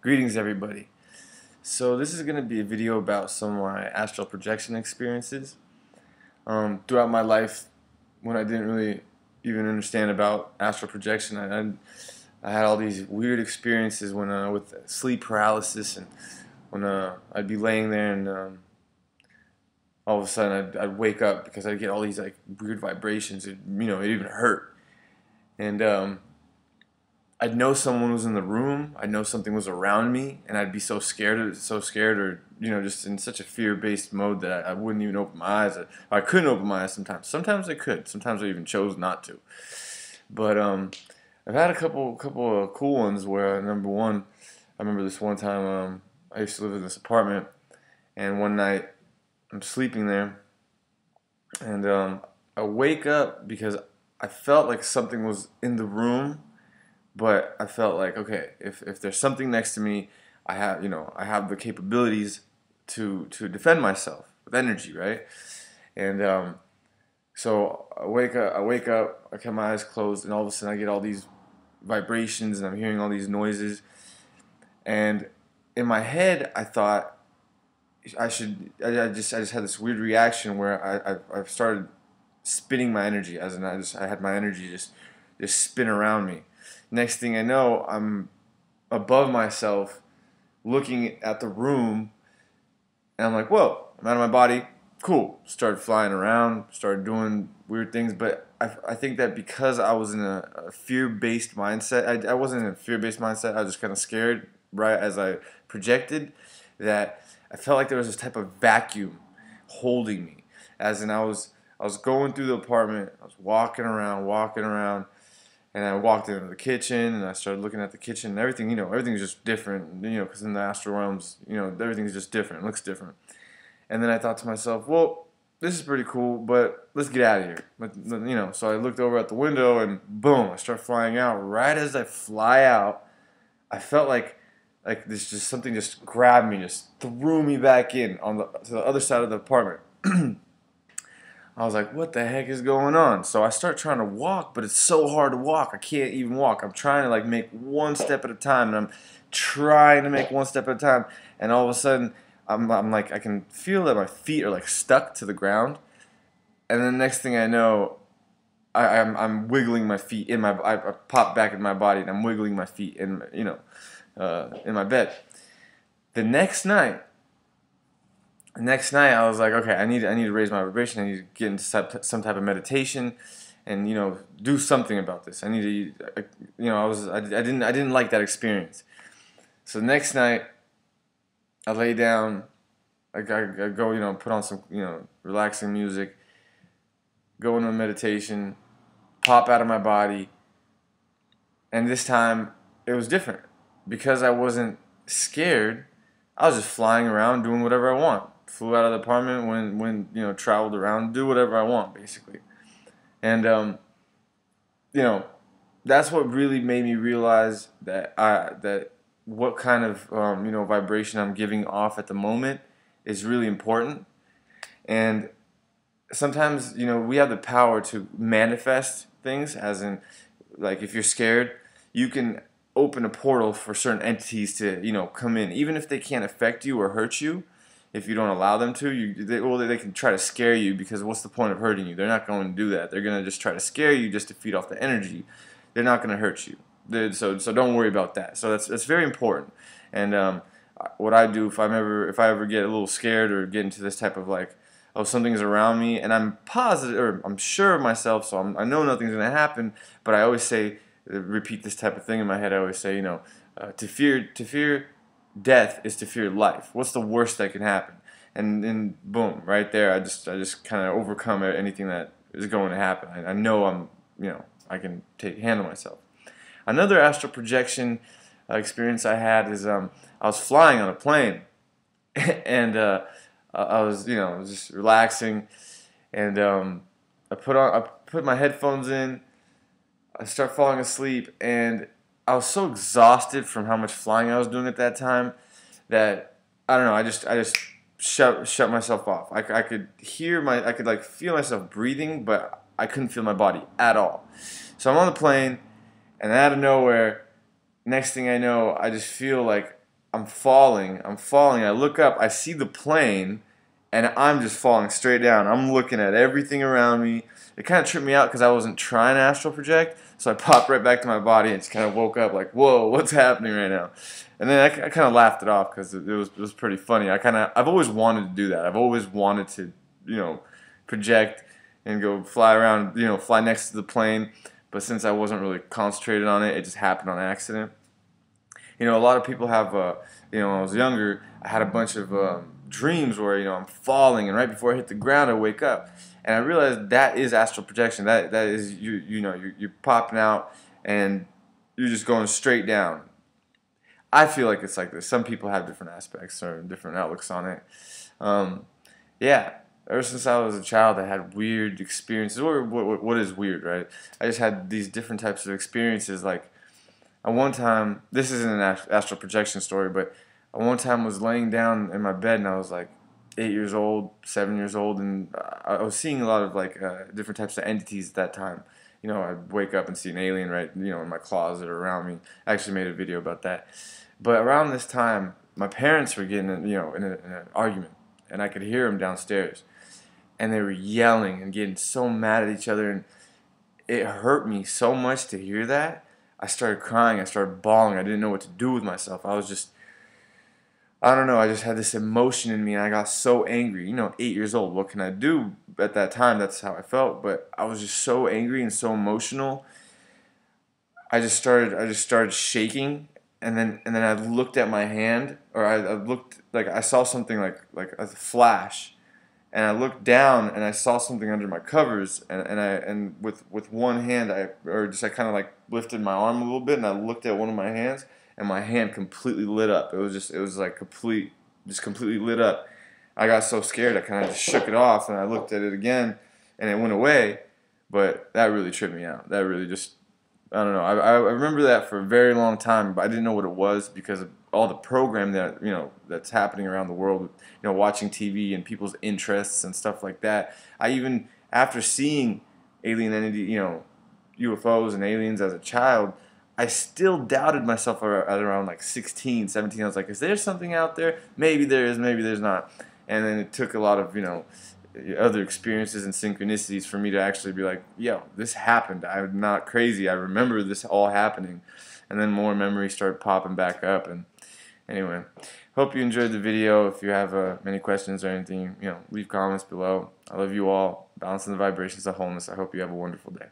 Greetings everybody. So this is going to be a video about some of my astral projection experiences. Throughout my life, when I didn't really even understand about astral projection, I had all these weird experiences when with sleep paralysis, and when I'd be laying there and all of a sudden I'd wake up because I'd get all these like weird vibrations. It even hurt, and I'd know someone was in the room. I'd know something was around me, and I'd be so scared, or just in such a fear-based mode that I wouldn't even open my eyes. I couldn't open my eyes sometimes. Sometimes I could. Sometimes I even chose not to. But I've had a couple of cool ones where number one, I remember this one time I used to live in this apartment, and one night I'm sleeping there, and I wake up because I felt like something was in the room. But I felt like, okay, if there's something next to me, I have the capabilities to defend myself with energy, right? And so I wake up, I kept my eyes closed, and all of a sudden I get all these vibrations, and I'm hearing all these noises. And in my head, I thought I just had this weird reaction where I started spinning my energy, as in I had my energy just spin around me. Next thing I know, I'm above myself, looking at the room, and I'm like, whoa, I'm out of my body, cool. Started flying around, started doing weird things, but I think that because I was in a fear-based mindset, I wasn't in a fear-based mindset, I was just kind of scared, right, as I projected, that I felt like there was this type of vacuum holding me, as in I was going through the apartment, I was walking around, and I walked into the kitchen, and I started looking at the kitchen, and everything, everything's just different, because in the astral realms, everything's just different, it looks different. And then I thought to myself, well, this is pretty cool, but let's get out of here. So I looked over at the window, and boom, I start flying out. Right as I fly out, I felt like something just grabbed me, just threw me back in to the other side of the apartment. I was like, what the heck is going on? So I start trying to walk, but it's so hard to walk. I can't even walk. I'm trying to make one step at a time, and I'm trying to make one step at a time, and all of a sudden I'm like, I can feel that my feet are stuck to the ground, and then the next thing I know, I'm wiggling my feet I pop back in my body, and I'm wiggling my feet in my bed. The next night, I was like, okay, I need to raise my vibration. I need to get into some type of meditation, and do something about this. I need to, I didn't like that experience. So the next night, I lay down. I go, put on some, relaxing music. Go into a meditation. Pop out of my body. And this time, it was different because I wasn't scared. I was just flying around doing whatever I want. Flew out of the apartment, when traveled around, do whatever I want, basically. And that's what really made me realize that what kind of vibration I'm giving off at the moment is really important. And sometimes we have the power to manifest things, as in, like, if you're scared, you can open a portal for certain entities to come in, even if they can't affect you or hurt you. If you don't allow them to, they can try to scare you, because what's the point of hurting you? They're not going to do that. They're going to just try to scare you just to feed off the energy. They're not going to hurt you. So don't worry about that. So that's very important. And what I do if I ever get a little scared or get into this type of oh, something's around me, and I'm positive, or I'm sure of myself, so I know nothing's going to happen, but I always repeat this type of thing in my head. I always say, to fear death is to fear life. What's the worst that can happen? And then boom, right there, I just kind of overcome anything that is going to happen. I know I can handle myself. Another astral projection experience I had is I was flying on a plane, and I was just relaxing, and I put my headphones in. I start falling asleep, and I was so exhausted from how much flying I was doing at that time that I don't know. I just shut myself off. I could feel myself breathing, but I couldn't feel my body at all. So I'm on the plane, and out of nowhere, next thing I know, I just feel like I'm falling. I look up, I see the plane, and I'm just falling straight down. I'm looking at everything around me. It kind of tripped me out because I wasn't trying to astral project, so I popped right back to my body and just kind of woke up like, whoa, what's happening right now? And then I kind of laughed it off because it was pretty funny. I've always wanted to do that. I've always wanted to, project and go fly around, fly next to the plane. But since I wasn't really concentrated on it, it just happened on accident. A lot of people have, when I was younger, I had a bunch of dreams where, I'm falling, and right before I hit the ground, I wake up. And I realized that is astral projection. That is, you're popping out, and you're just going straight down. I feel like it's like this. Some people have different aspects or different outlooks on it. Yeah, ever since I was a child, I had weird experiences. What is weird, right? I just had these different types of experiences. Like, at one time, this isn't an astral projection story, but at one time I was laying down in my bed, and I was like 8 years old, 7 years old, and I was seeing a lot of like different types of entities at that time. I'd wake up and see an alien right, in my closet or around me. I actually made a video about that. But around this time, my parents were getting, in an argument, and I could hear them downstairs, and they were yelling and getting so mad at each other, and it hurt me so much to hear that. I started crying. I started bawling. I didn't know what to do with myself. I was just, I don't know. I just had this emotion in me, and I got so angry. 8 years old. What can I do at that time? That's how I felt. But I was just so angry and so emotional. I just started shaking, and then I looked at my hand, or I looked, like I saw something like a flash. And I looked down, and I saw something under my covers, and with one hand I kind of like lifted my arm a little bit, and I looked at one of my hands, and my hand completely lit up. It was like completely lit up. I got so scared I kind of just shook it off, and I looked at it again, and it went away. But that really tripped me out. That really just, I don't know. I remember that for a very long time, but I didn't know what it was because of all the program that that's happening around the world. Watching TV and people's interests and stuff like that. I even, after seeing alien entity, UFOs and aliens as a child, I still doubted myself at around like 16, 17. I was like, is there something out there? Maybe there is, maybe there's not. And then it took a lot of other experiences and synchronicities for me to actually be like, yo, this happened. I'm not crazy. I remember this all happening. And then more memories started popping back up. And anyway, hope you enjoyed the video. If you have any questions or anything, leave comments below. I love you all. Balancing the vibrations of wholeness. I hope you have a wonderful day.